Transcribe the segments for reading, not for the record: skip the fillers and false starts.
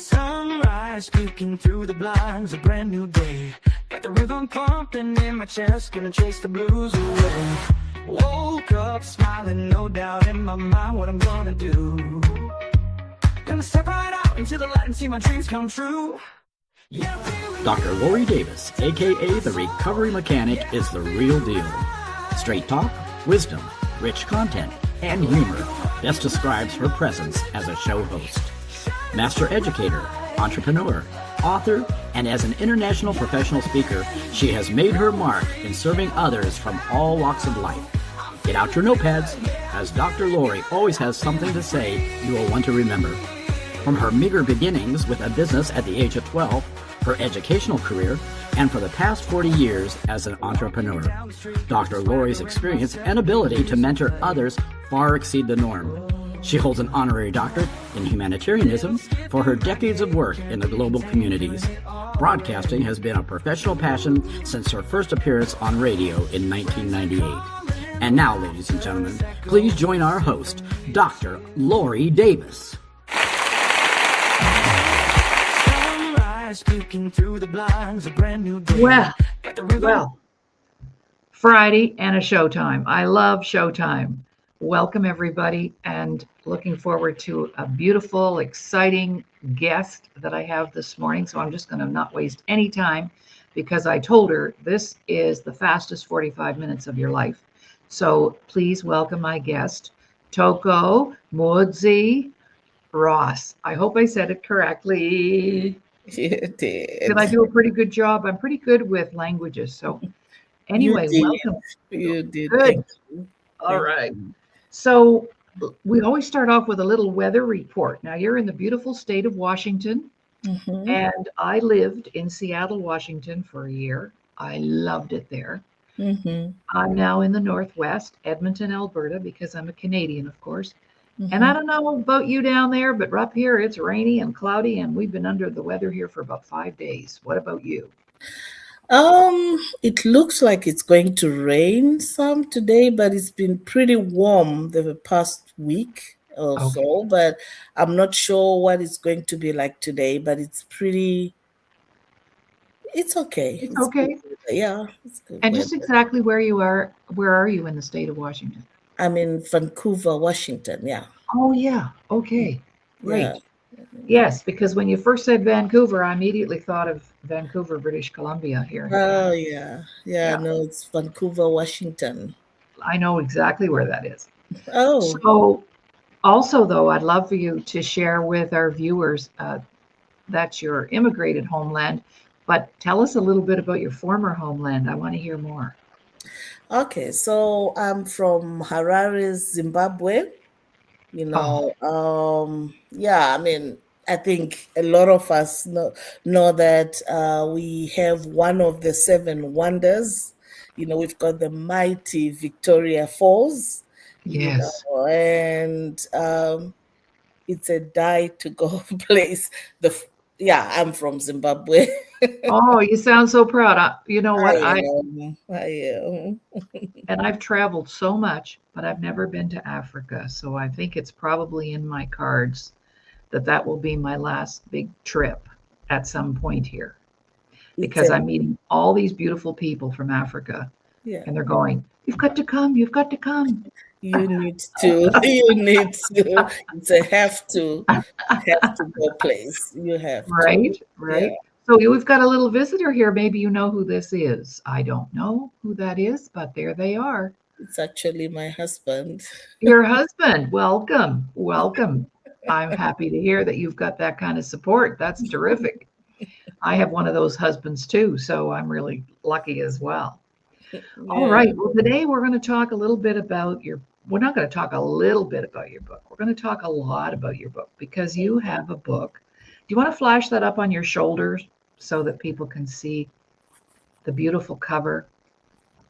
Sunrise peeking through the blinds, a brand new day. Got the rhythm pumping in my chest, gonna chase the blues away. Woke up smiling, no doubt in my mind what I'm gonna do. Gonna step right out into the light and see my dreams come true. Yeah, Dr. Laurie Davis, aka the Recovery Mechanic, is the real deal. Straight talk, wisdom, rich content, and humor best describes her presence as a show host. Master educator, entrepreneur, author, and as an international professional speaker, she has made her mark in serving others from all walks of life. Get out your notepads, as Dr. Laurie always has something to say you will want to remember. From her meager beginnings with a business at the age of 12, her educational career, and for the past 40 years as an entrepreneur, Dr. Laurie's experience and ability to mentor others far exceed the norm. She holds an honorary doctorate in humanitarianism for her decades of work in the global communities. Broadcasting has been a professional passion since her first appearance on radio in 1998. And now, ladies and gentlemen, please join our host, Dr. Laurie Davis. Well, Friday and a showtime. I love showtime. Welcome, everybody, and looking forward to a beautiful, exciting guest that I have this morning. So I'm just going to not waste any time because I told her this is the fastest 45 minutes of your life. So please welcome my guest, Toko Muodzi Ross. I hope I said it correctly. You did. Did I do a pretty good job? I'm pretty good with languages. So anyway, welcome. You did. Good. All right. So we always start off with a little weather report. Now you're in the beautiful state of Washington, and I lived in Seattle, Washington for a year. I loved it there. I'm now in the Northwest, Edmonton, Alberta, because I'm a Canadian, of course. And I don't know about you down there, but up here it's rainy and cloudy, and we've been under the weather here for about 5 days. What about you? It looks like it's going to rain some today, but it's been pretty warm the past week or so. But I'm not sure what it's going to be like today, but it's okay. It's okay. Good. Yeah. It's good And weather. just exactly where you are, where are you in the state of Washington? I'm in Vancouver, Washington. Yeah. Oh, yeah. Okay. Great. Yeah. Yes, because when you first said Vancouver, I immediately thought of Vancouver, British Columbia here. Oh, yeah. No, it's Vancouver, Washington. I know exactly where that is. Oh. So also, though, I'd love for you to share with our viewers that's your immigrated homeland, but tell us a little bit about your former homeland. I want to hear more. Okay, so I'm from Harare, Zimbabwe. I think a lot of us know that we have one of the 7 wonders. We've got the mighty Victoria Falls. Yes. And it's a die-to-go place. I'm from Zimbabwe. Oh, you sound so proud. You know what? I am. And I've traveled so much, but I've never been to Africa. So I think it's probably in my cards that will be my last big trip at some point here. Because I'm meeting all these beautiful people from Africa. Yeah. And they're going, you've got to come. You need to. It's a have to go place. You have to. Right. Yeah. So we've got a little visitor here. Maybe you know who this is. I don't know who that is, but there they are. It's actually my husband. Your husband. Welcome. I'm happy to hear that you've got that kind of support. That's terrific. I have one of those husbands too, so I'm really lucky as well. Yeah. All right. Well, today we're going to talk a little bit about we're not going to talk a little bit about your book. We're going to talk a lot about your book because you have a book. Do you want to flash that up on your shoulders so that people can see the beautiful cover?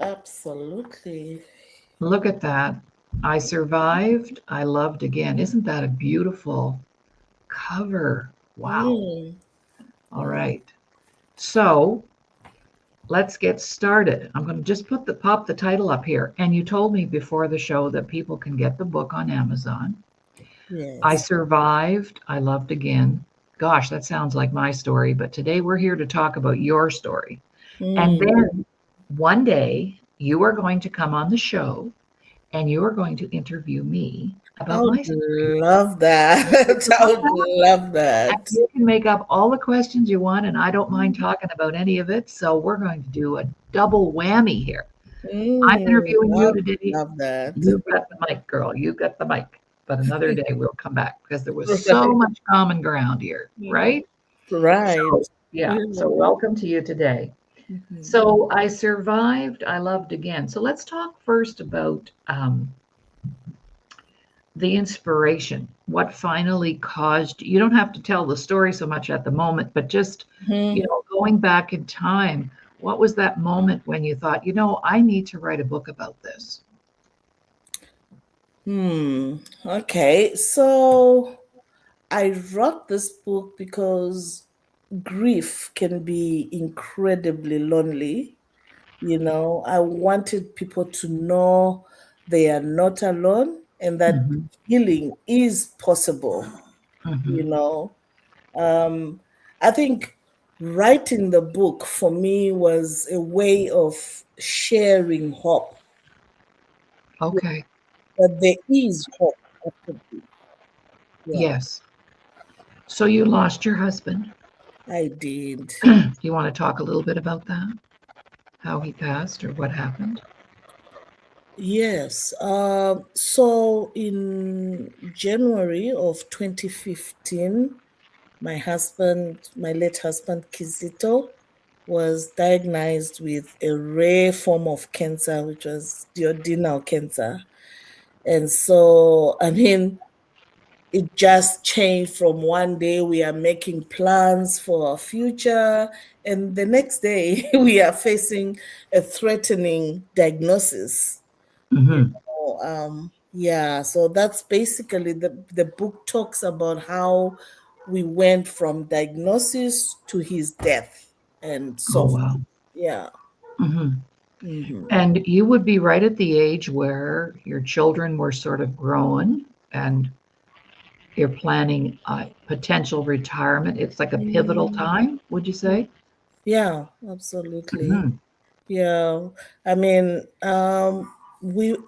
Absolutely. Look at that. I survived. I loved again. Isn't that a beautiful cover? Wow. All right. So let's get started. I'm going to just pop the title up here. And you told me before the show that people can get the book on Amazon. Yes. I survived. I loved again. gosh, that sounds like my story, but today we're here to talk about your story. And Mm. then one day you are going to come on the show and you are going to interview me I about my would story. love that. I would love And that. you can make up all the questions you want, and I don't mind talking about any of it. So we're going to do a double whammy here. I'm interviewing you Love, today. love that. You've got the mic, girl. You've got the mic. But another day we'll come back because there was so Right. much common ground here, right? Right. So, yeah. So, welcome to you today. Mhm. So, I survived. I loved again. So, let's talk first about the inspiration. What finally caused you? You don't have to tell the story so much at the moment, but just, Mhm. going back in time, what was that moment when you thought, I need to write a book about this? Okay. So I wrote this book because grief can be incredibly lonely. I wanted people to know they are not alone and that Hmm. healing is possible. Hmm. You know, um, I think writing the book for me was a way of sharing hope, Okay. that there is hope after this. Yeah, Yes. So you lost your husband. I did. You want to talk a little bit about that? How he passed or what happened? Yes. So in January of 2015, my late husband, Kizito, was diagnosed with a rare form of cancer, which was duodenal cancer. And so, I mean, it just changed from one day we are making plans for our future, and the next day we are facing a threatening diagnosis. Hmm. Yeah, so that's basically the book talks about how we went from diagnosis to his death and Oh, so forth. wow. Yeah. Hmm. Hmm. And you would be right at the age where your children were sort of grown and you're planning a potential retirement. It's like a pivotal time, would you say? Yeah, absolutely. Hmm. Yeah. I mean,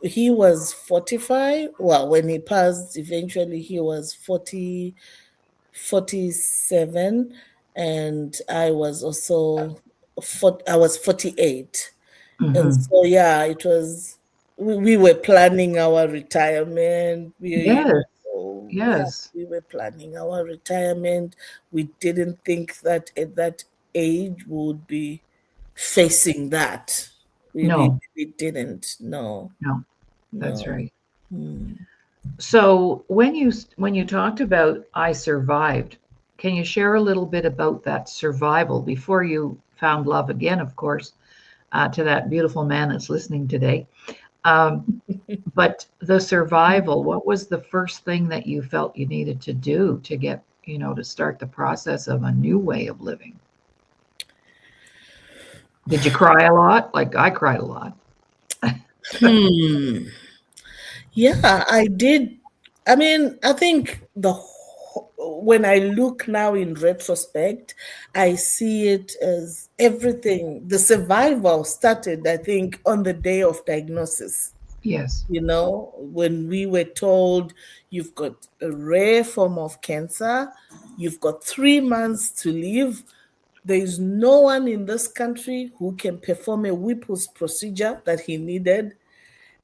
he was 45. Well, when he passed, eventually he was 47, and I was also I was 48. And Hmm. so, yeah, it was, we were planning our retirement. Yes. Yeah, Yes. we were planning our retirement. We didn't think that at that age we would be facing that. No, We didn't. No, no, that's no. right. Hmm. So when you talked about I survived, can you share a little bit about that survival before you found love again, of course, to that beautiful man that's listening today? Um, but the survival, what was the first thing that you felt you needed to do to get, to start the process of a new way of living? Did you cry a lot? Like I cried a lot. Hmm. Yeah, I did. I mean, I think when I look now in retrospect, I see it as everything. The survival started, I think, on the day of diagnosis. Yes. When we were told you've got a rare form of cancer, you've got 3 months to live. There is no one in this country who can perform a Whipple's procedure that he needed,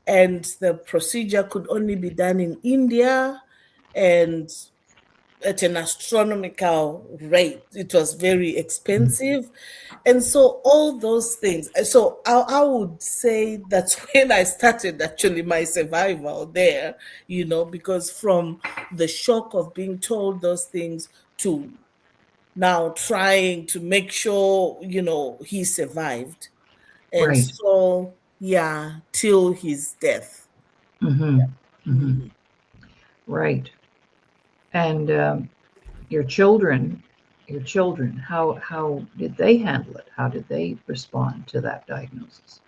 and the procedure could only be done in India and at an astronomical rate. It was very expensive. And so all those things. So I would say that's when I started actually my survival there, because from the shock of being told those things to now trying to make sure, he survived. And Right. so, yeah, till his death. Hmm. Hmm. Mhm. Right. And your children, how did they handle it? How did they respond to that diagnosis?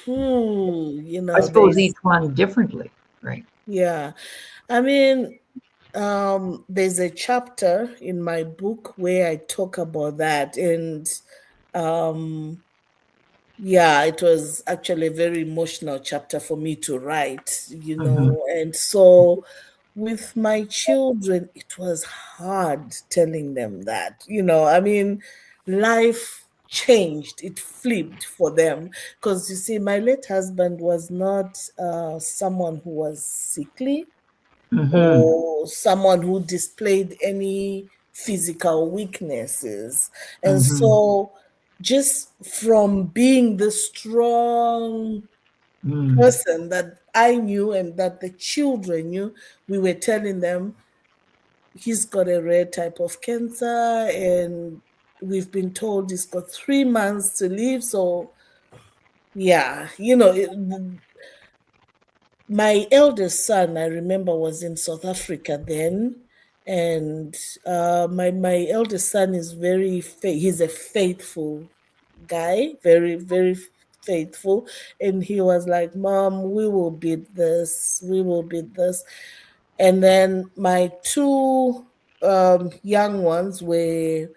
I suppose There's, each one differently, right? yeah. I mean, there's a chapter in my book where I talk about that, and um, yeah, it was actually a very emotional chapter for me to write, Mm-hmm. and so with my children, it was hard telling them that, I mean, life changed, it flipped for them. Because you see, my late husband was not someone who was sickly Mm-hmm. or someone who displayed any physical weaknesses. And Mm-hmm. so, just from being the strong Mm. person that I knew and that the children knew, we were telling them he's got a rare type of cancer and we've been told he's got 3 months to live. So, yeah, my eldest son, I remember, was in South Africa then. And my eldest son is he's a faithful guy, very, very faithful. And he was like, Mom, we will beat this, we will beat this. And then my two young ones were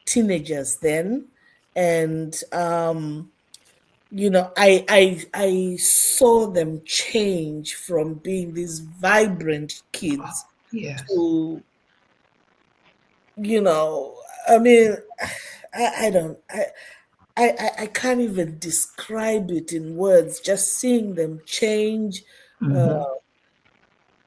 teenagers then. And I saw them change from being these vibrant kids Yes. to, you know, I mean, I don't, I can't even describe it in words. Just seeing them change, uh, Mm-hmm.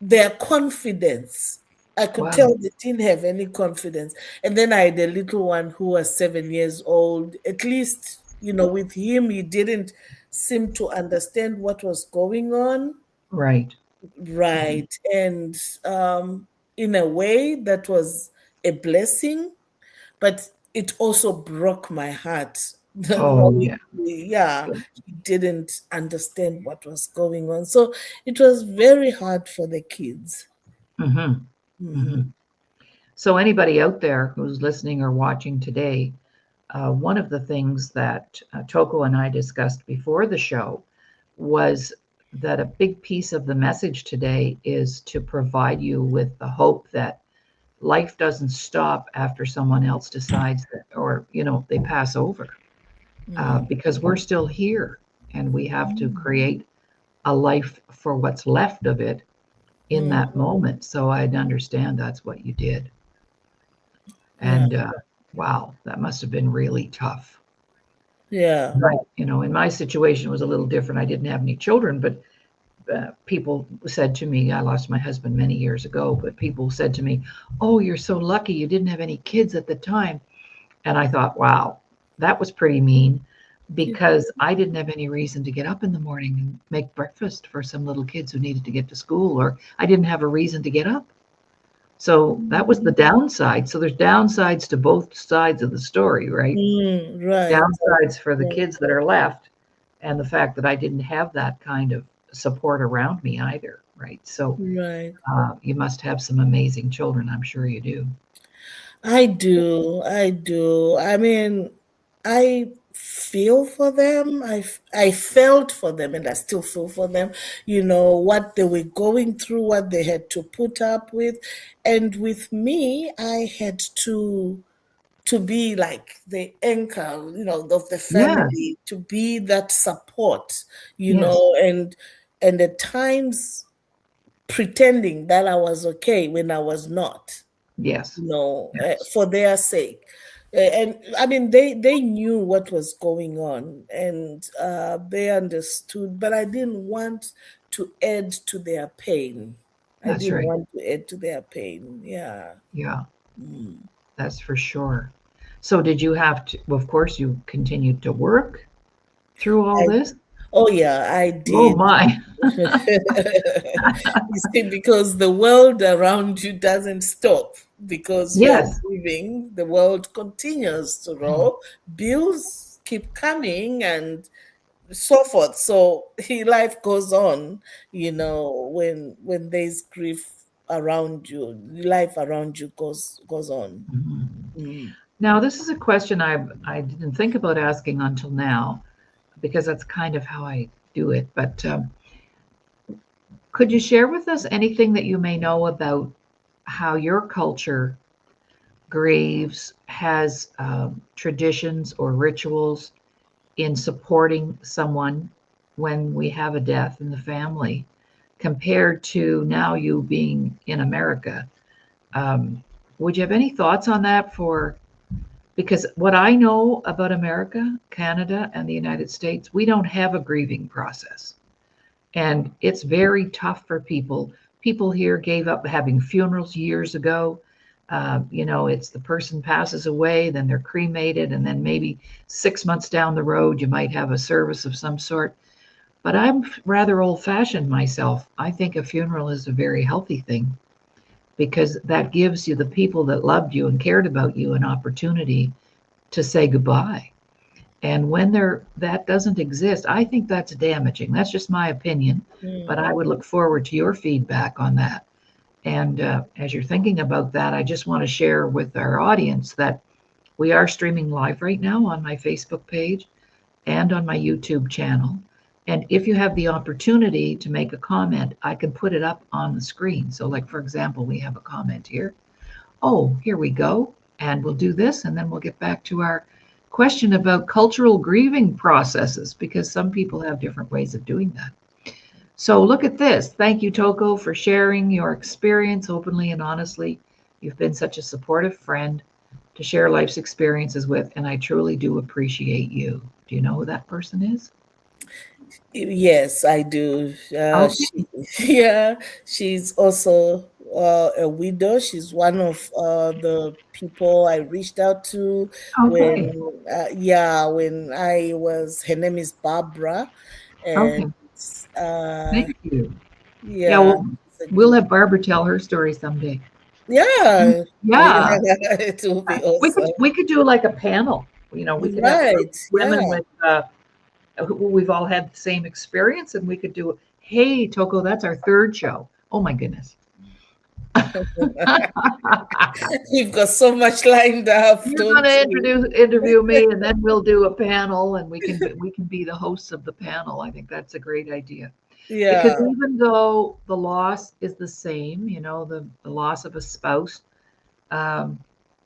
their confidence. I could Wow. tell they didn't have any confidence. And then I had a little one who was 7 years old. At least, with him, he didn't seem to understand what was going on. Right. Right. And in a way, that was a blessing, but it also broke my heart. Oh, Knowing, yeah. yeah, he didn't understand what was going on. So it was very hard for the kids. Mm-hmm. Mm-hmm. Mhm. So anybody out there who's listening or watching today, one of the things that Toko and I discussed before the show was that a big piece of the message today is to provide you with the hope that life doesn't stop after someone else decides that, or, they pass over, Mm. because we're still here and we have to Mm. create a life for what's left of it in Mm. that moment. So I'd understand that's what you did. Yeah. And wow, that must have been really tough. Yeah. Right. In my situation, it was a little different. I didn't have any children, but people said to me, I lost my husband many years ago, but people said to me, "Oh, you're so lucky you didn't have any kids at the time." And I thought, wow, that was pretty mean because I didn't have any reason to get up in the morning and make breakfast for some little kids who needed to get to school, or I didn't have a reason to get up. So that was the downside. So there's downsides to both sides of the story, right? Right. Downsides for the Right. kids that are left, and the fact that I didn't have that kind of support around me either, right? So Right. you must have some amazing children. I'm sure you do. I do. I do. I mean, I feel for them. I felt for them and I still feel for them, what they were going through, what they had to put up with. And with me, I had to be like the anchor, of the Yes, family, to be that support, yes, and at times pretending that I was okay when I was not, yes, yes. for their sake. And I mean, they knew what was going on and they understood, but I didn't want to add to their pain. I That's didn't right. want to add to their pain. Yeah. Yeah, Mm. that's for sure. So did you have to, well, of course, you continued to work through all I, this? oh, yeah, I Oh, did. my. You see, because the world around you doesn't stop because you're Yes. living, the world continues to roll, bills keep coming, and so forth. So life goes on, when there's grief around you, life around you goes on. Mhm. Mm. Now, this is a question I didn't think about asking until now because that's kind of how I do it. But could you share with us anything that you may know about how your culture grieves, has traditions or rituals in supporting someone when we have a death in the family, compared to now you being in America. Um, would you have any thoughts on that? Because what I know about America, Canada, and the United States, we don't have a grieving process. And it's very tough for people. People here gave up having funerals years ago. It's the person passes away, then they're cremated, and then maybe 6 months down the road, you might have a service of some sort. But I'm rather old fashioned myself. I think a funeral is a very healthy thing because that gives you the people that loved you and cared about you an opportunity to say goodbye. And when that doesn't exist, I think that's damaging. That's just my opinion, but I would look forward to your feedback on that. And as you're thinking about that, I just want to share with our audience that we are streaming live right now on my Facebook page and on my YouTube channel. And if you have the opportunity to make a comment, I can put it up on the screen. So like, for example, we have a comment here. Oh, here we go. And we'll do this, and then we'll get back to our question about cultural grieving processes, because some people have different ways of doing that. So look at this. Thank you, Toko, for sharing your experience openly and honestly. You've been such a supportive friend to share life's experiences with, and I truly do appreciate you. Do you know who that person is? Yes, I do. Okay. Yeah, she's also a widow. She's one of the people I reached out to Okay. when I was. Her name is Barbara, and Okay. uh, Thank you. Yeah, yeah, well, we'll have Barbara tell her story someday. yeah, Yeah. it will be awesome. We could do like a panel. We could have a group Right? of women Yeah. with we've all had the same experience, and we could do. Hey, Toko, that's our third show. Oh my goodness. You've got so much lined up, You're don't gonna you? interview me, and then we'll do a panel, and we can be the hosts of the panel. I think that's a great idea. Because Yeah. even though the loss is the same, the loss of a spouse, um,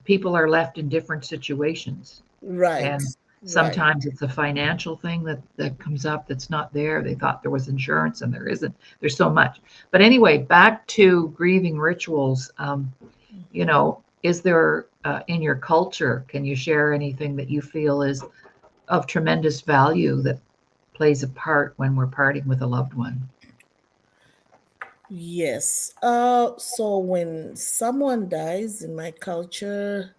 people are left in different situations. Right. And Right. sometimes it's a financial thing that comes up that's not there. They thought there was insurance and there isn't. There's so much. But anyway, back to grieving rituals. Is there in your culture, can you share anything that you feel is of tremendous value that plays a part when we're parting with a loved one? Yes. So when someone dies in my culture,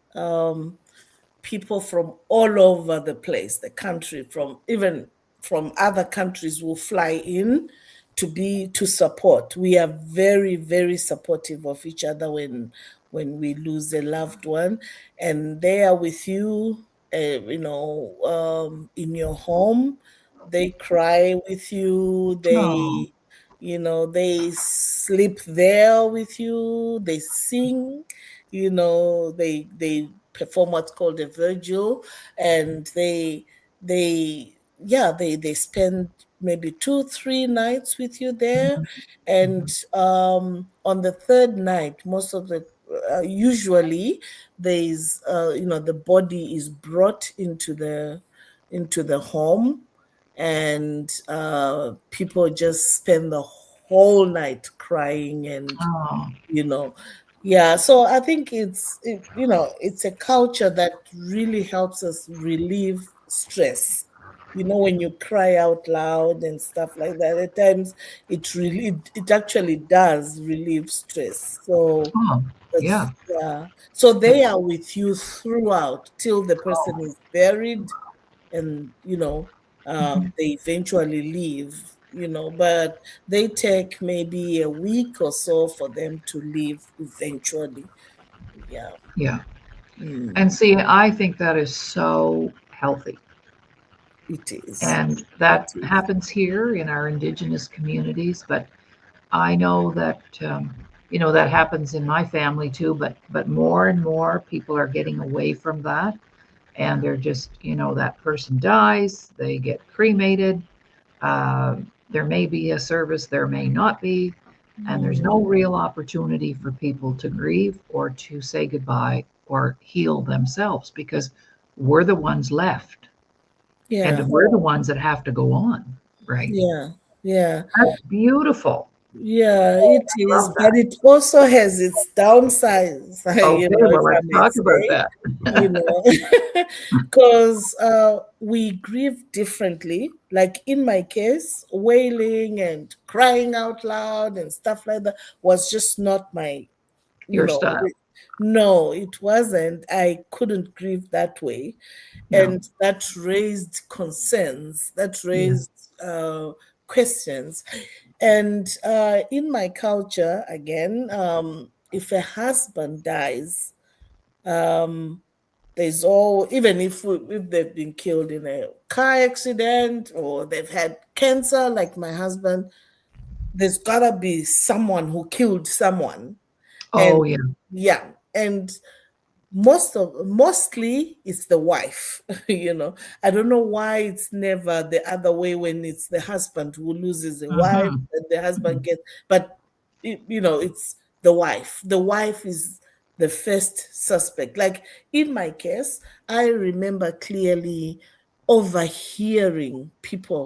people from all over the place, the country, from even from other countries will fly in to support. We are very, very supportive of each other when we lose a loved one, and they are with you, in your home. They cry with you. Oh, They sleep there with you. They sing. They perform what's called a virgil, and they spend maybe 2-3 nights with you there. And on the third night, most of the usually there's the body is brought into the home, and people just spend the whole night crying, and oh, you know yeah. So I think it's a culture that really helps us relieve stress. When you cry out loud and stuff like that, at times it actually does relieve stress. So oh, that's yeah. yeah. So they are with you throughout till the person is buried, and they eventually leave. But they take maybe a week or so for them to leave eventually. Yeah. Yeah. Mm, And see, I think that is so healthy. it is. And It that is. happens here in our indigenous communities, but I know that that happens in my family too, but more and more people are getting away from that, and they're just, that person dies, they get cremated. There may be a service, there may not be, And there's no real opportunity for people to grieve or to say goodbye or heal themselves because we're the ones left and Yeah, we're the ones that have to go on, right? yeah, yeah. That's beautiful. Yeah, it I is, love but that. it also has its downsides, Okay, if well, I let's may talk about say, that. you know, because we grieve differently. Like in my case, wailing and crying out loud and stuff like that was just not my, you Your know, style. no, it wasn't. I couldn't grieve that way. No. And that raised concerns, that Yeah. raised questions. And in my culture, again, if a husband dies, um, there's all, even if they've been killed in a car accident or they've had cancer, like my husband, there's gotta be someone who killed someone. And Oh, yeah. yeah, and mostly it's the wife. I don't know why it's never the other way when it's the husband who loses a wife Hmm. and the husband gets, but it's the wife is the first suspect. Like in my case, I remember clearly overhearing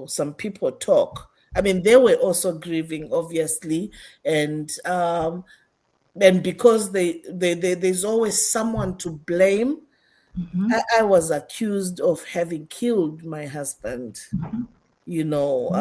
some people talk. I mean, they were also grieving, obviously, and because there's always someone to blame. Hmm. I was accused of having killed my husband. You know,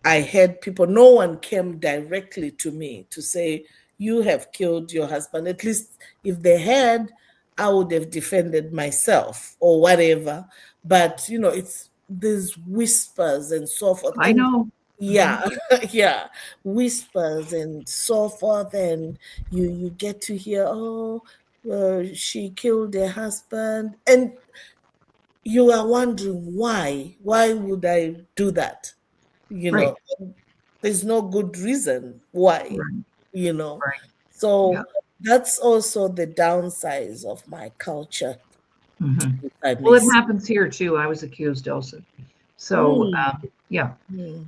I had people, no one came directly to me to say, you have killed your husband. At least if they had, I would have defended myself or whatever. But, it's these whispers and so forth. I And know. Hmm. yeah, yeah, whispers and so forth. And you get to hear, oh, she killed her husband. And you are wondering why? Why would I do that? You Right. know, there's no good reason why, Right. you know. Right. Yeah. So that's also the downsides of my culture, Hmm. if I Well, may it say. happens here too. I was accused also. So, Mm, yeah. mm.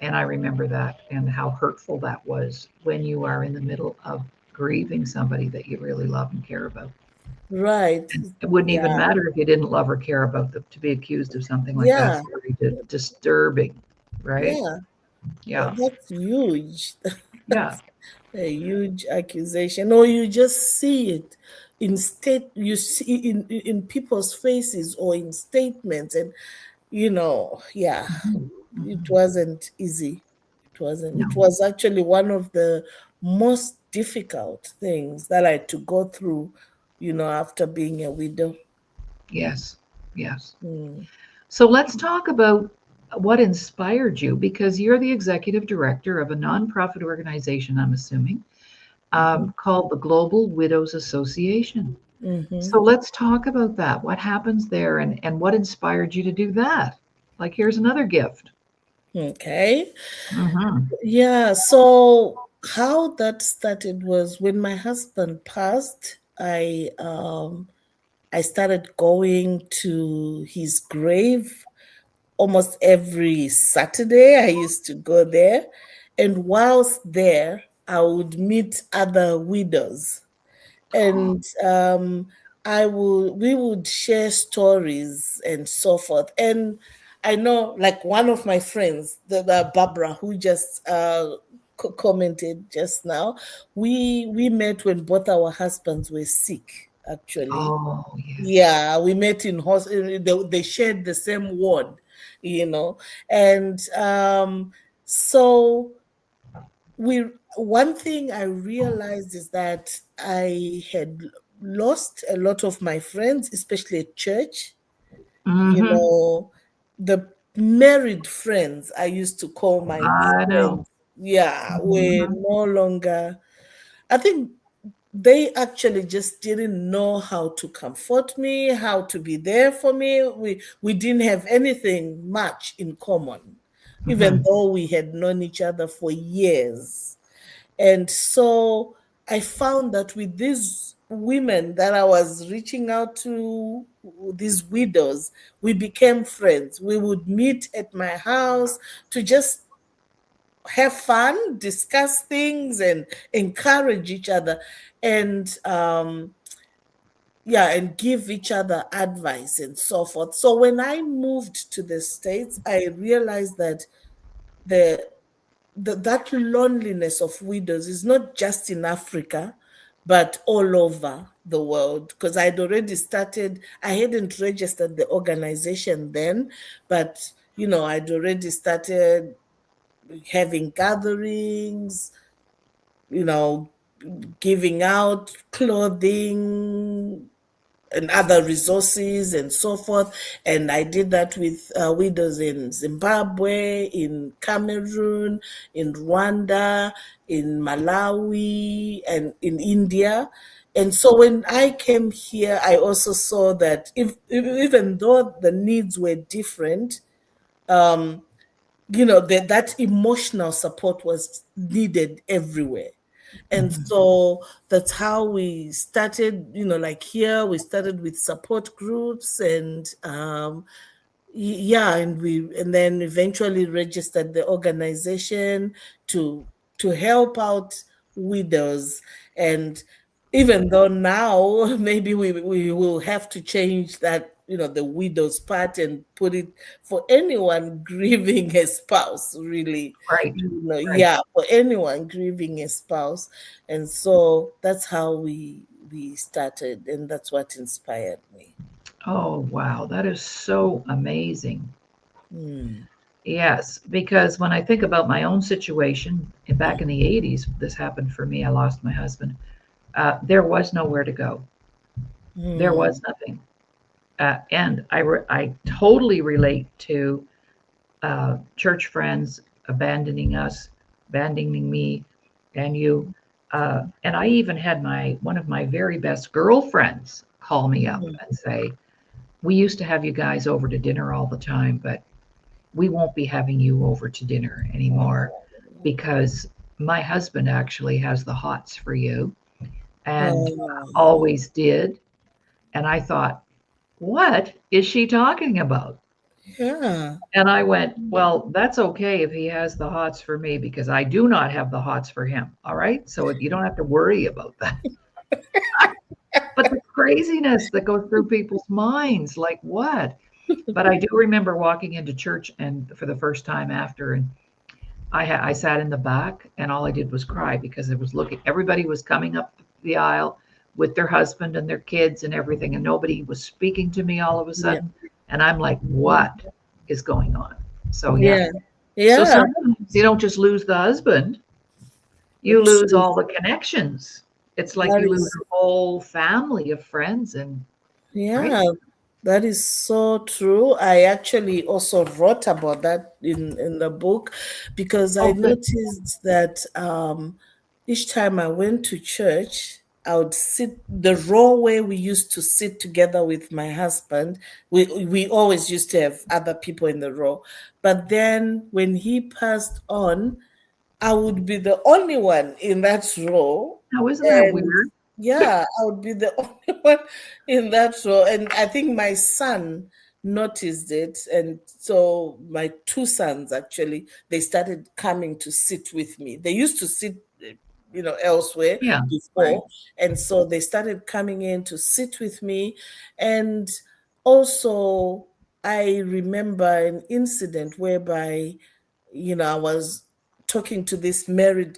And I remember that and how hurtful that was when you are in the middle of grieving somebody that you really love and care about. Right. And it wouldn't even Yeah. matter if you didn't love or care about them to be accused of something like that's Yeah. very disturbing, right? Yeah. Yeah. That's huge. Yeah. That's a huge accusation. Or you just see it you see in people's faces or in statements. And yeah, Mhm. it Mhm. wasn't easy. It wasn't. No. It was actually one of the most difficult things that I had to go through, after being a widow. Yes. Yes. Mm, So let's talk about what inspired you because you're the executive director of a nonprofit organization, I'm assuming, mhm, called the Global Widows Association. mhm. So let's talk about that. What happens there and what inspired you to do that? Like, here's another gift. Okay. Hmm. Yeah. So how that started was when my husband passed. I started going to his grave almost every Saturday. I used to go there. And whilst there, I would meet other widows. And we would share stories and so forth. And I know, like one of my friends, the Barbara, who just commented just now, we met when both our husbands were sick, actually. Oh, yes. Yeah, we met in hospital. They shared the same ward, you know, and so we. One thing I realized is that I had lost a lot of my friends, especially at church. You Hmm. know, the married friends I used to call my I know. friends, yeah, were Hmm. no longer. I think they actually just didn't know how to comfort me, how to be there for me. We didn't have anything much in common, even Hmm. though we had known each other for years. And so I found that with these women that I was reaching out to, these widows, we became friends. We would meet at my house to just have fun, discuss things, and encourage each other, and yeah, and give each other advice and so forth. So when I moved to the States, I realized that the, that loneliness of widows is not just in Africa, but all over the world. Because I'd already started, I hadn't registered the organization then, but I'd already started having gatherings, you know, giving out clothing and other resources and so forth. And I did that with widows in Zimbabwe, in Cameroon, in Rwanda, in Malawi, and in India. And so when I came here, I also saw that even though the needs were different, that emotional support was needed everywhere. And so that's how we started, like here we started with support groups, and yeah, and then eventually registered the organization to help out widows. And even though now maybe we will have to change that, the widow's part, and put it for anyone grieving a spouse, really. Right. Right. Yeah, for anyone grieving a spouse. And so that's how we started, and that's what inspired me. Oh, wow. That is so amazing. Hmm. Yes, because when I think about my own situation back in the 80s, this happened for me. I lost my husband. There was nowhere to go. There was nothing. And I totally relate to church friends abandoning us, abandoning me and you. And I even had one of my very best girlfriends call me up and say, we used to have you guys over to dinner all the time, but we won't be having you over to dinner anymore because my husband actually has the hots for you and always did. And I thought, what is she talking about? Yeah. And I went, well, that's okay if he has the hots for me because I do not have the hots for him. All right. So you don't have to worry about that. But the craziness that goes through people's minds, like what? But I do remember walking into church and for the first time after, and I sat in the back and all I did was cry because it was everybody was coming up the aisle with their husband and their kids and everything, and nobody was speaking to me all of a sudden. Yeah. And I'm like, what is going on? So yeah. So sometimes you don't just lose the husband, you lose all the connections. It's like you lose a whole family of friends. And yeah, right? That is so true. I actually also wrote about that in the book, because I noticed that each time I went to church, I would sit the row where we used to sit together with my husband. We always used to have other people in the row. But then when he passed on, I would be the only one in that row. Now, isn't that weird? Yeah, I would be the only one in that row. And I think my son noticed it. And so my two sons, actually, they started coming to sit with me. They used to sit, elsewhere before. Right. And so they started coming in to sit with me. And also, I remember an incident whereby, I was talking to this married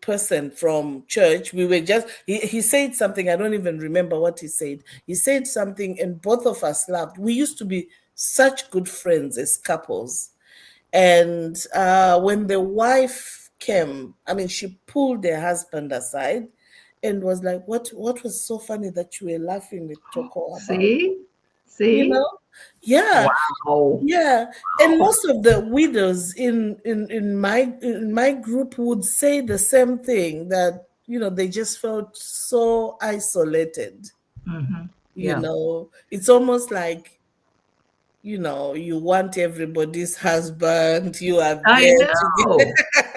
person from church. We were just, he said something, I don't even remember what he said. He said something and both of us laughed. We used to be such good friends as couples. And when the wife came, she pulled her husband aside and was like, what was so funny that you were laughing with Toko about? See? Yeah. Wow. Yeah. And most of the widows in my group would say the same thing, that they just felt so isolated. Mm-hmm. Yeah. It's almost like you want everybody's husband. You are there. I know.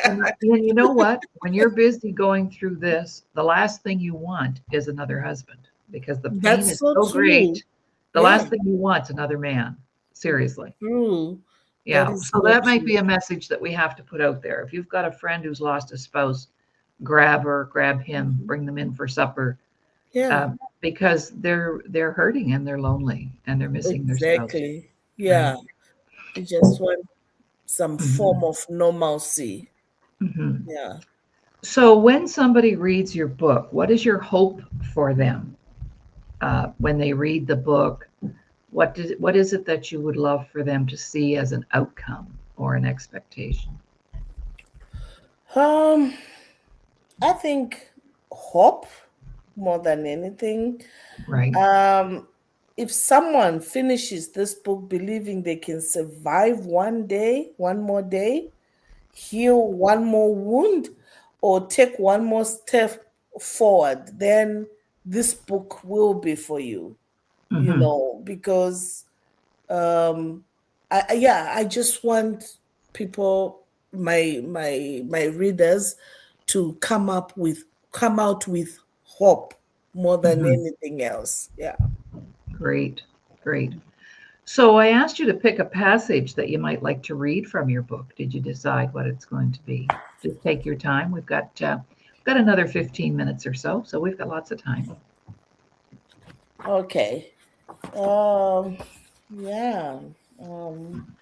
And you know what? When you're busy going through this, the last thing you want is another husband, because the pain is so great. The last thing you want is another man. Seriously. True. That Yeah. is So so that might true. be a message that we have to put out there. If you've got a friend who's lost a spouse, grab her, grab him, bring them in for supper, Yeah, because they're hurting and they're lonely and they're missing their spouse. exactly. Right. Yeah. You just want some Hmm. form of normalcy. Hmm. Yeah. So when somebody reads your book, what is your hope for them when they read the book? What is it that you would love for them to see as an outcome or an expectation? Um, I think hope more than anything. Right. Um, if someone finishes this book believing they can survive one day, one more day, heal one more wound, or take one more step forward, then this book will be for you, Hmm. because I just want people, my readers, to come out with hope more than Hmm. anything else. Yeah. Great. Great. So I asked you to pick a passage that you might like to read from your book. Did you decide what it's going to be? Just take your time. We've got another 15 minutes or so we've got lots of time. Okay. Um, yeah. Um,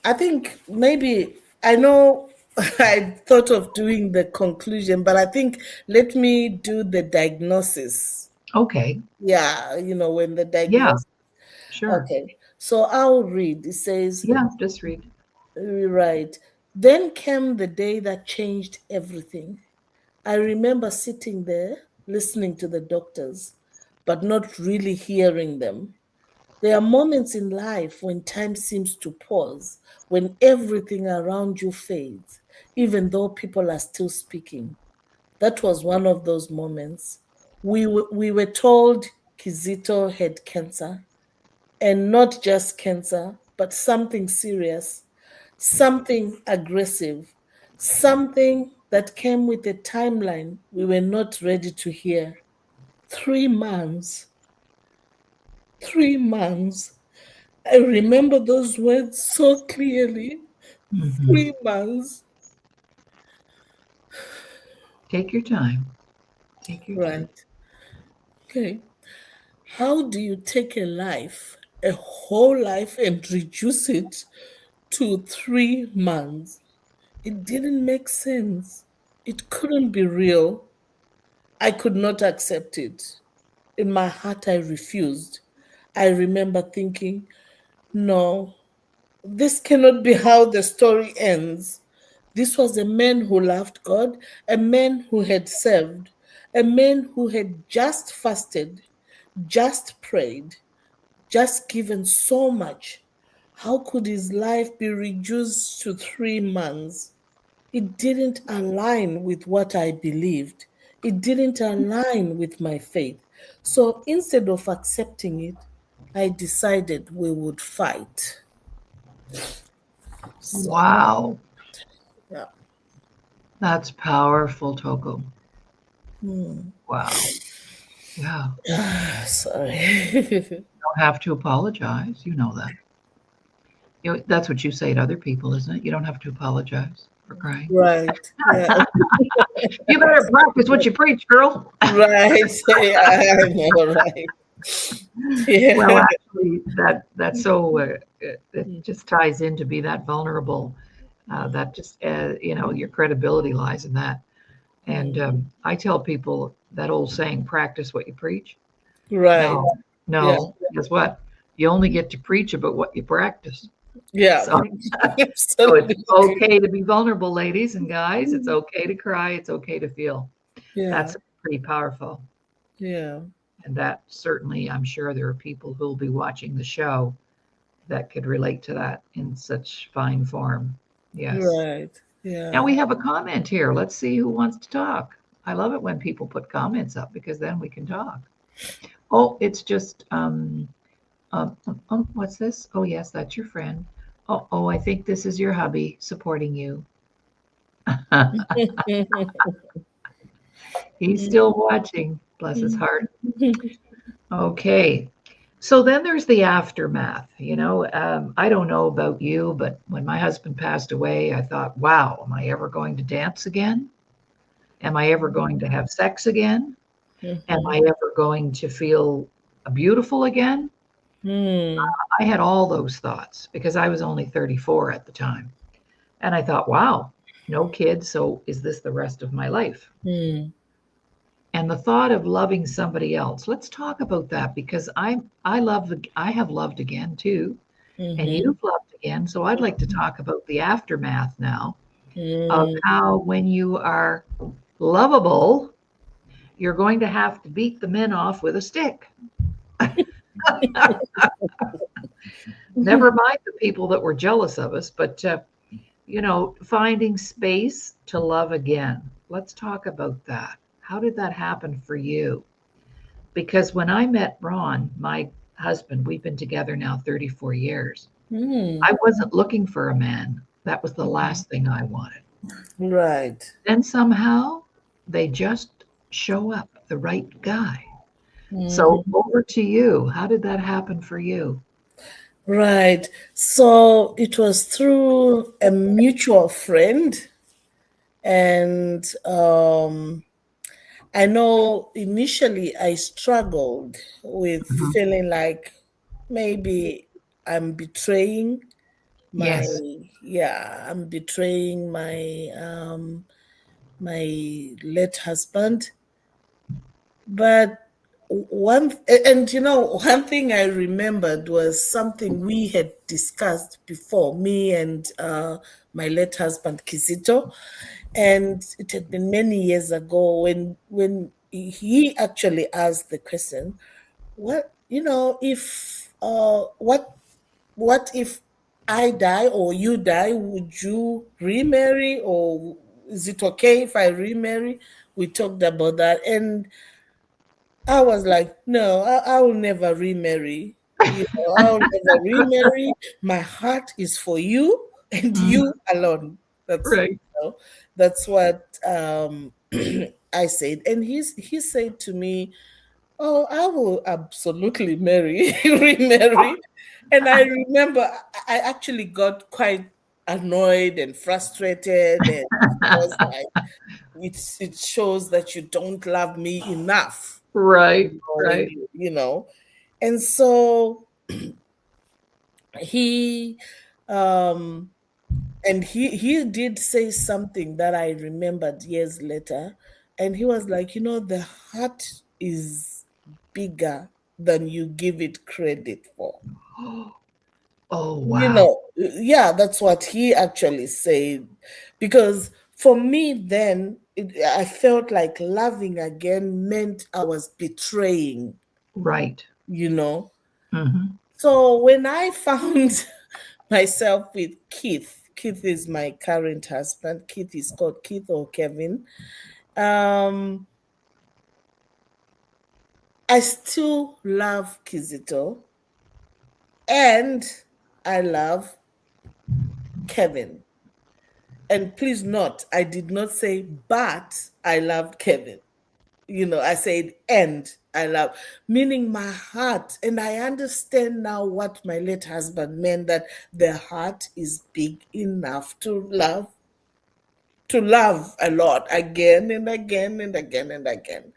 I think maybe I know I thought of doing the conclusion, but I think let me do the diagnosis. Okay. Yeah, when the Yeah, diagnosis. sure. Okay. So I'll read. It says, Yeah, just read. right. Then came the day that changed everything. I remember sitting there listening to the doctors, but not really hearing them. There are moments in life when time seems to pause, when everything around you fades, even though people are still speaking. That was one of those moments. We were told Kizito had cancer, and not just cancer, but something serious, something aggressive, something that came with a timeline we were not ready to hear. 3 months. 3 months. I remember those words so clearly. Hmm. 3 months. Take your time. Take your time. Right. Okay. How do you take a whole life, and reduce it to 3 months? It didn't make sense. It couldn't be real. I could not accept it. In my heart, I refused. I remember thinking, no, this cannot be how the story ends. This was a man who loved God, a man who had served, a man who had just fasted, just prayed, just given so much. How could his life be reduced to 3 months? It didn't align with what I believed. It didn't align with my faith. So instead of accepting it, I decided we would fight. So, Wow. yeah. That's powerful, Toko. Hmm. Wow. Yeah. Sorry. You don't have to apologize. You know that. That's what you say to other people, isn't it? You don't have to apologize for crying. Right. Yeah. You better practice what you preach, girl. Right. Yeah, I know, right. Well, Yeah. actually, that's so it just ties in to be that vulnerable. That just your credibility lies in that. And I tell people that old saying, "Practice what you preach." Right. No, Yeah. no. Guess what? You only get to preach about what you practice. Yeah. So, so it's Absolutely. okay to be vulnerable, ladies and guys. It's okay to cry. It's okay to feel. Yeah. That's pretty powerful. Yeah. And that certainly, I'm sure there are people who will be watching the show that could relate to that in such fine form. Yes. Right. Now Yeah. we have a comment here. Let's see who wants to talk. I love it when people put comments up because then we can talk. Oh, it's just what's this? Oh yes, that's your friend. Oh, I think this is your hubby supporting you. He's still watching. Bless his heart. Okay. So then there's the aftermath. I don't know about you, but when my husband passed away, I thought, wow, am I ever going to dance again? Am I ever going to have sex again? Am Mm-hmm. I ever going to feel beautiful again? Mm, I had all those thoughts because I was only 34 at the time. And I thought, wow, no kids. So is this the rest of my life? mm, And the thought of loving somebody else. Let's talk about that because I have loved again too, and mm-hmm, you've loved again. So I'd like to talk about the aftermath now of mm. how when you are lovable, you're going to have to beat the men off with a stick. Never mind the people that were jealous of us, but finding space to love again. Let's talk about that. How did that happen for you? Because when I met Ron, my husband, we've been together now 34 years. Mm. I wasn't looking for a man. That was the last thing I wanted. Right. Then somehow they just show up, the right guy. So Mhm. over to you. How did that happen for you? Right. So it was through a mutual friend, and I know initially I struggled with Mhm. feeling like maybe I'm betraying my, Yes. yeah, I'm betraying my late husband. But one thing I remembered was something we had discussed before, me and my late husband Kizito, and it had been many years ago when he actually asked the question, what if what if I die or you die, would you remarry, or is it okay if I remarry? We talked about that, and I was like, no, I will never remarry. I'll never remarry. My heart is for you and Mhm. you alone. That's Right. that's what I said. And he said to me, oh, I will absolutely marry, remarry. And I remember I actually got quite annoyed and frustrated, and was like, it shows that you don't love me enough, Right. when Right. and so he um he did say something that I remembered years later, and he was like, the heart is bigger than you give it credit for. Oh, wow. Yeah, that's what he actually said. Because for me then, I felt like loving again meant I was betraying, Right. you know Hmm. so when I found myself with Keith is my current husband. Keith is called Keith or Kevin. Um, I still love Kizito, and I love Kevin. And please note, I did not say, but I loved Kevin. I said, and I love, meaning my heart. And I understand now what my late husband meant, that the heart is big enough to love a lot, again and again and again and again.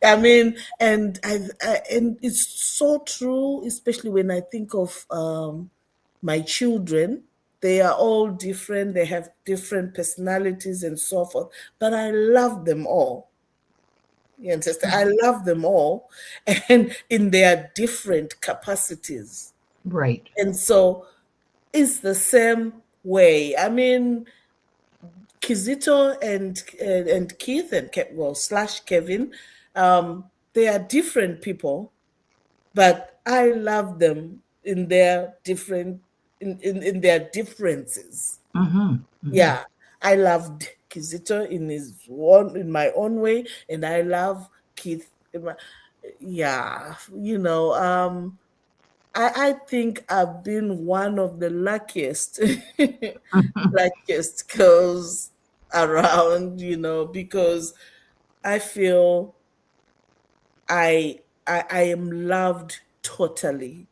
I mean, and it's so true, especially when I think of my children. They are all different. They have different personalities and so forth, but I love them all. You understand? I love them all, and in their different capacities. Right. And so it's the same way. I mean, Kizito and Keith and slash Kevin, they are different people, but I love them in their different in their differences. Hmm. Hmm. Yeah, I loved Kizito in my own way, and I love Keith. Yeah, I think I've been one of the luckiest luckiest girls around, because I feel I am loved totally.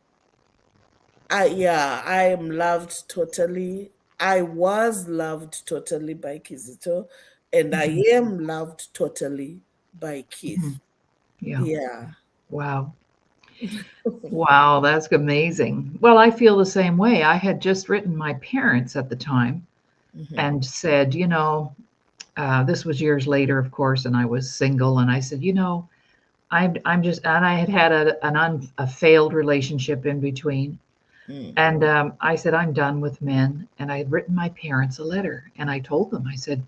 I am loved totally. I was loved totally by Kizito, and I am loved totally by Keith. Yeah. Yeah. Wow. Wow, that's amazing. Well, I feel the same way. I had just written my parents at the time Mhm. and said, this was years later, of course, and I was single, and I said, I'm just, and I had had a failed relationship in between, Mm. and I said, I'm done with men, and I had written my parents a letter, and I told them, I said,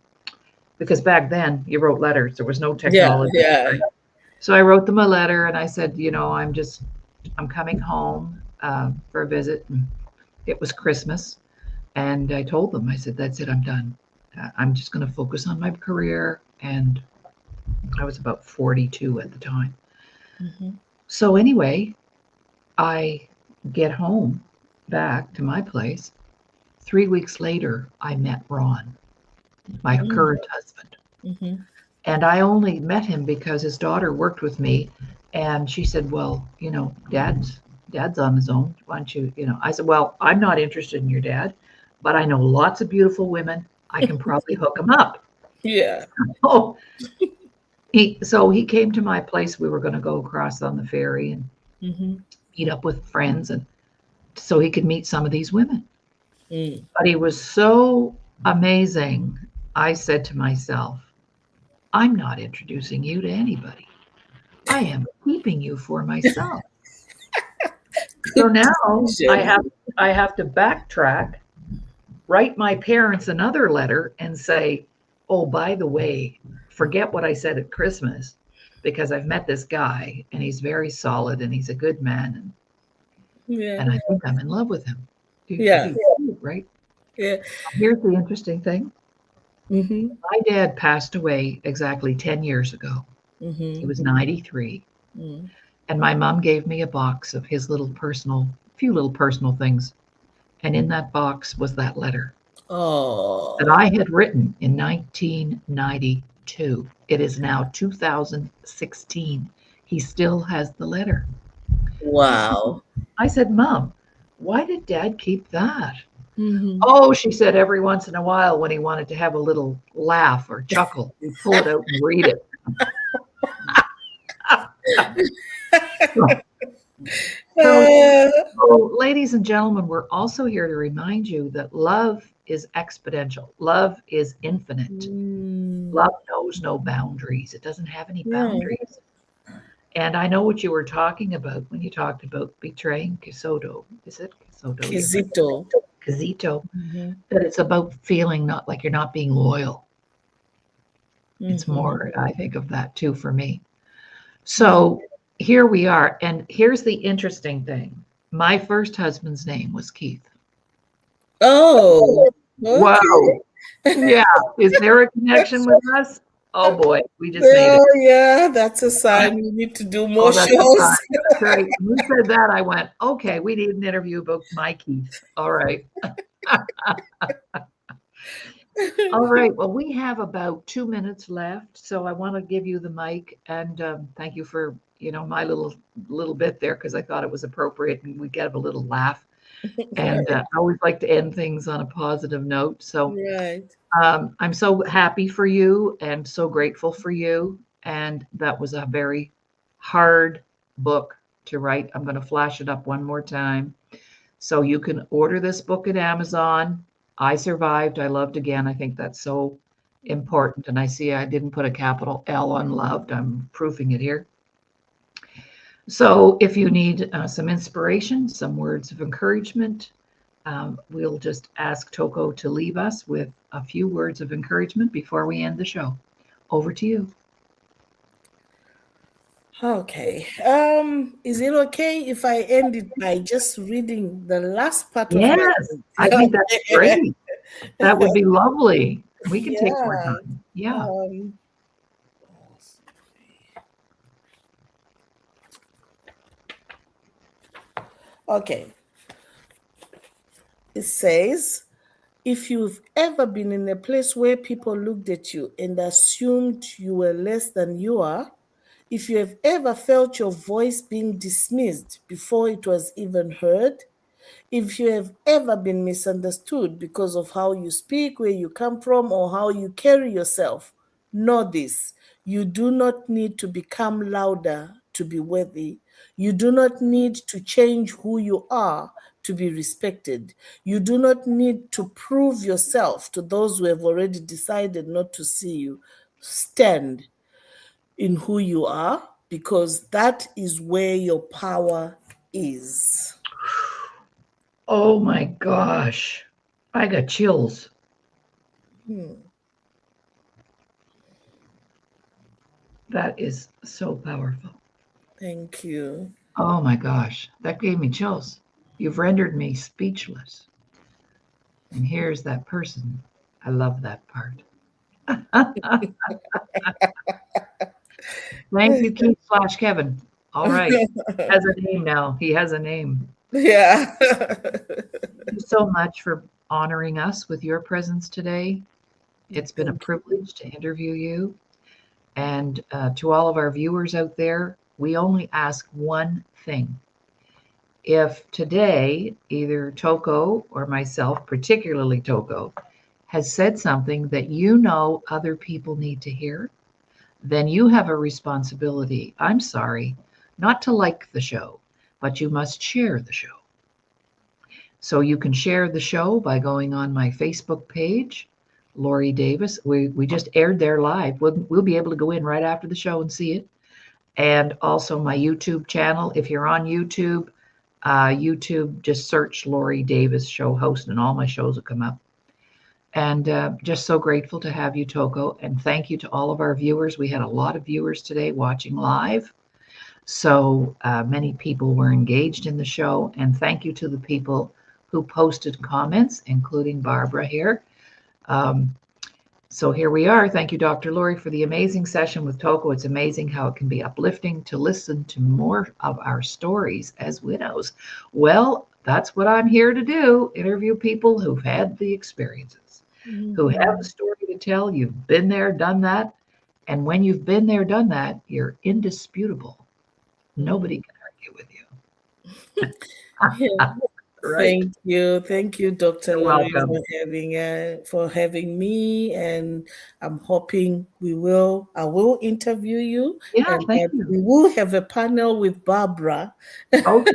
because back then you wrote letters, there was no Yeah, technology, yeah. right? So I wrote them a letter, and I said, I'm coming home for a visit, and it was Christmas, and I told them, I said, that's it, I'm done. I'm just going to focus on my career, and I was about 42 at the time. Mhm. So anyway, I get home back to my place. 3 weeks later, I met Ron, my Mm. current husband. Mhm. And I only met him because his daughter worked with me. And she said, well, dad's on his own. Why don't you, I said, well, I'm not interested in your dad, but I know lots of beautiful women. I can probably hook him up. Yeah. Oh, so he came to my place. We were going to go across on the ferry and Mhm. meet up with friends, and so he could meet some of these women. Mm. But he was so amazing. I said to myself, I'm not introducing you to anybody. I am keeping you for myself. So Good now I decision. have I have to backtrack, write my parents another letter and say, "Oh, by the way, forget what I said at Christmas because I've met this guy and he's very solid and he's a good man Yeah. and I think I'm in love with him." Yeah. Right? Yeah. Here's the interesting thing. Mhm. My dad passed away exactly 10 years ago. He Mhm. was 93. Mm. And my mom gave me a box of his few little personal things. And in that box was that letter that Oh. I had written in 1992. It is now 2016. He still has the letter. Wow. I said, Mom, why did Dad keep that? Mhm. Oh, she said, every once in a while when he wanted to have a little laugh or chuckle, he'd pull it out and read it. So, Uh, so, ladies and gentlemen, we're also here to remind you that love is exponential. Love is infinite. mm, Love knows no boundaries. It doesn't have any right. boundaries. And I know what you were talking about when you talked about betraying Kisoto. Is it Kisoto? Kizito. Kizito. Mhm. That it's about feeling not like you're not being loyal. It's Mhm. more, I think of that too for me. So here we are. And here's the interesting thing. My first husband's name was Keith. Oh. Okay. Wow. Yeah. Is there a connection with us? Oh boy, we just made it. Oh, yeah, that's a sign we need to do more Oh, that's a shows. sign. That's right. When you said that, I went, okay, we need an interview about my Keith. All right. All right. Well, we have about 2 minutes left, so I want to give you the mic and thank you for my little bit there because I thought it was appropriate and we get a little laugh. And I always like to end things on a positive note. So Right. I'm so happy for you and so grateful for you. And that was a very hard book to write. I'm going to flash it up one more time. So you can order this book at Amazon. I survived. I loved again. I think that's so important. And I see I didn't put a capital L on loved. I'm proofing it here. So if you need some inspiration, some words of encouragement, we'll just ask Toko to leave us with a few words of encouragement before we end the show. Over to you. Okay. Is it okay if I end it by just reading the last part of my Yes, I book? think that's great. That would be lovely. We can take more Yeah. time. Yeah. Okay. It says, if you've ever been in a place where people looked at you and assumed you were less than you are, If you have ever felt your voice being dismissed before it was even heard, if you have ever been misunderstood because of how you speak, where you come from, or how you carry yourself, know this: you do not need to become louder to be worthy. You do not need to change who you are to be respected. You do not need to prove yourself to those who have already decided not to see you. Stand in who you are, because that is where your power is. Oh my gosh. I got chills. That is so powerful. Thank you. Oh my gosh. That gave me chills. You've rendered me speechless. And here's that person. I love that part. Thank you, Keith / Kevin. All right. Has a name now. He has a name. Yeah. Thank you so much for honoring us with your presence today. It's been a Thank you. privilege to interview you. And to all of our viewers out there, we only ask one thing. If today, either Toko or myself, particularly Toko, has said something that you know other people need to hear, then you have a responsibility, I'm sorry, not to like the show, but you must share the show. So you can share the show by going on my Facebook page, Laurie Davis. We just aired there live. We'll be able to go in right after the show and see it. And also my YouTube channel. If you're on YouTube, YouTube, just search Laurie Davis Show Host and all my shows will come up. And just so grateful to have you, Toko. And thank you to all of our viewers. We had a lot of viewers today watching live. So many people were engaged in the show. And thank you to the people who posted comments, including Barbara here. So here we are. Thank you, Dr. Laurie, for the amazing session with Toko. It's amazing how it can be uplifting to listen to more of our stories as widows. Well, that's what I'm here to do, interview people who've had the experiences, who have a story to tell. You've been there, done that. And when you've been there, done that, you're indisputable. Nobody can argue with you. Yeah. Right? Thank you, Dr. You're Laurie, welcome. for having me, and I'm hoping I will interview you, Yeah, and thank that you. we will have a panel with Barbara. Okay.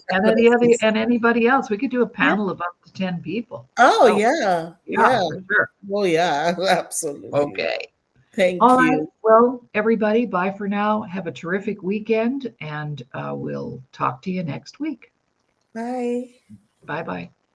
And anybody else. We could do a Yeah. panel of up to 10 people. Oh, Oh, yeah, yeah, yeah. for sure. Oh, yeah, absolutely. Okay. Thank All right. you. Well, everybody, bye for now. Have a terrific weekend, and we'll talk to you next week. Bye. Bye bye.